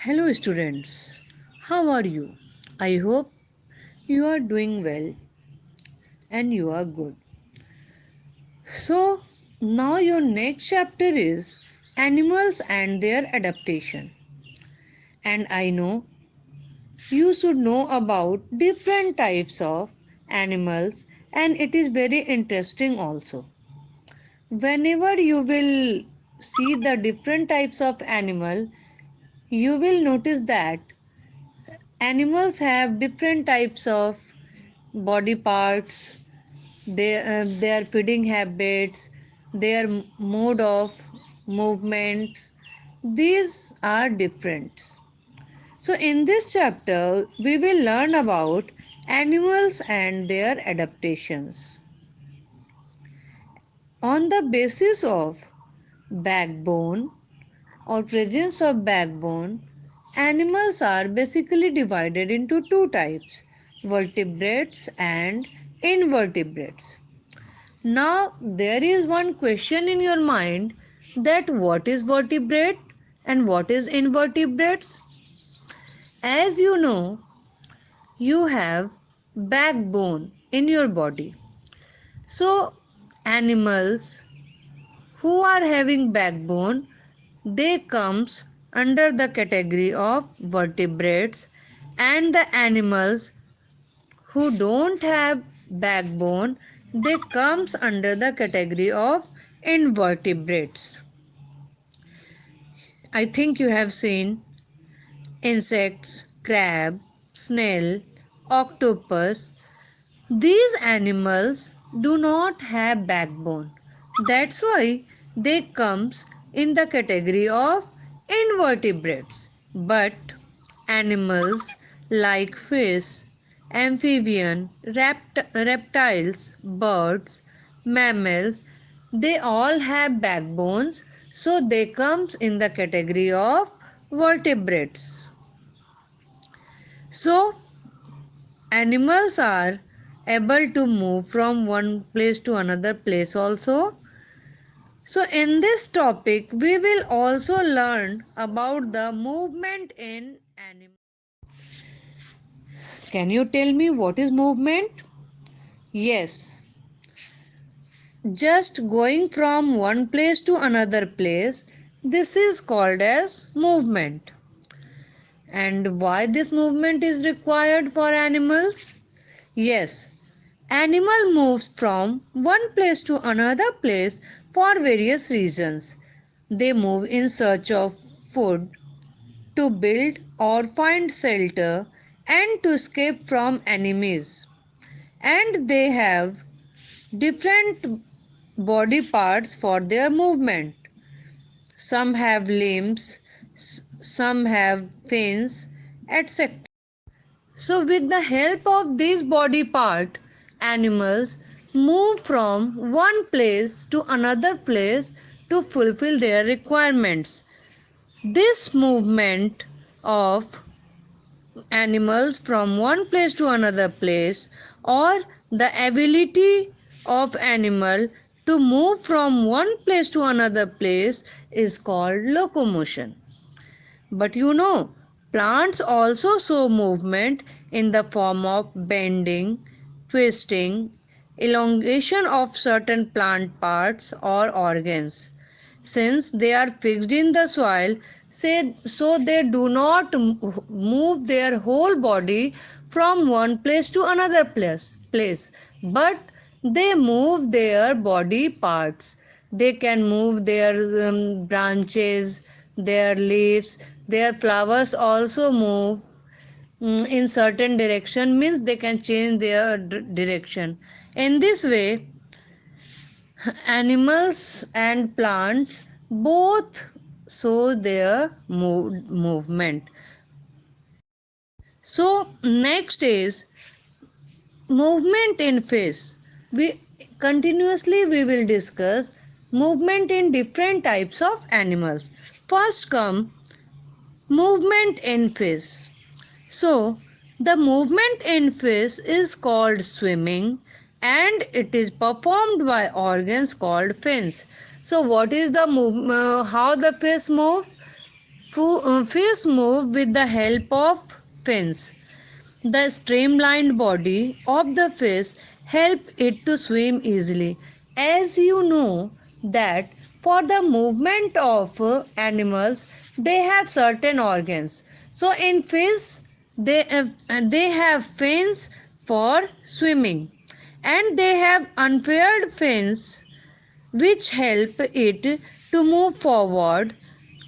Hello, students. How are you? I hope you are doing well and you are good. So, now your next chapter is animals and their adaptation. And I know you should know about different types of animals, and it is very interesting also. Whenever you will see the different types of animal, you will notice that animals have different types of body parts, their feeding habits, their mode of movements. These are different. So, in this chapter, we will learn about animals and their adaptations. On the basis of backbone or presence of backbone, animals are basically divided into two types, vertebrates and invertebrates. Now, there is one question in your mind that what is vertebrate and what is invertebrates? As you know, you have backbone in your body. So, animals who are having backbone, they comes under the category of vertebrates, and the animals who don't have backbone, they comes under the category of invertebrates. I think you have seen insects, crab, snail, octopus. These animals do not have backbone. That's why they comes in the category of invertebrates. But animals like fish, amphibian, reptiles, birds, mammals, they all have backbones, so they comes in the category of vertebrates. So animals are able to move from one place to another place also. So in this topic we will also learn about the movement in animals. Can you tell me what is movement? Yes, just going from one place to another place, this is called as movement. And why this movement is required for animals? Yes, animal moves from one place to another place for various reasons. They move in search of food, to build or find shelter, and to escape from enemies. And they have different body parts for their movement. Some have limbs, some have fins, etc. So, with the help of these body part, animals move from one place to another place to fulfill their requirements. This movement of animals from one place to another place, or the ability of animal to move from one place to another place, is called locomotion. But you know, plants also show movement in the form of bending, twisting, elongation of certain plant parts or organs. Since they are fixed in the soil, so they do not move their whole body from one place to another place, but they move their body parts. They can move their branches, their leaves, their flowers also move in certain direction, means they can change their direction. In this way, animals and plants both show their movement. So next is movement in fish. We we will discuss movement in different types of animals. First come movement in fish. So the movement in fish is called swimming, and it is performed by organs called fins. So what is the how the fish move? Fish move with the help of fins. The streamlined body of the fish help it to swim easily. As you know that for the movement of animals, they have certain organs. So in fish, they have fins for swimming, and they have unpaired fins which help it to move forward,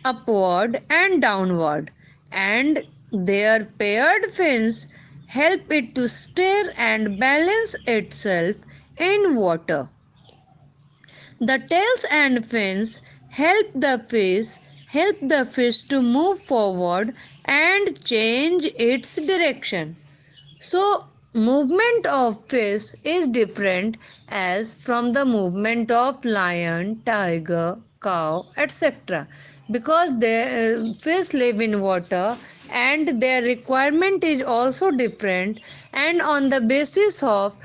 upward, and downward, and their paired fins help it to steer and balance itself in water. The tails and fins help the fish to move forward and change its direction. So, movement of fish is different as from the movement of lion, tiger, cow, etc. Because the fish live in water and their requirement is also different, and on the basis of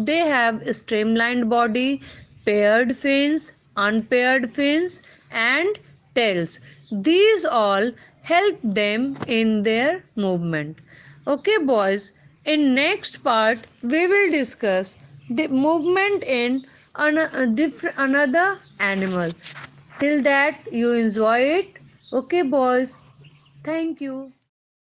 they have streamlined body, paired fins, unpaired fins, and tails. These all help them in their movement. Okay, boys, in next part we will discuss the movement in another animal. Till that, you enjoy it. Okay, boys, thank you.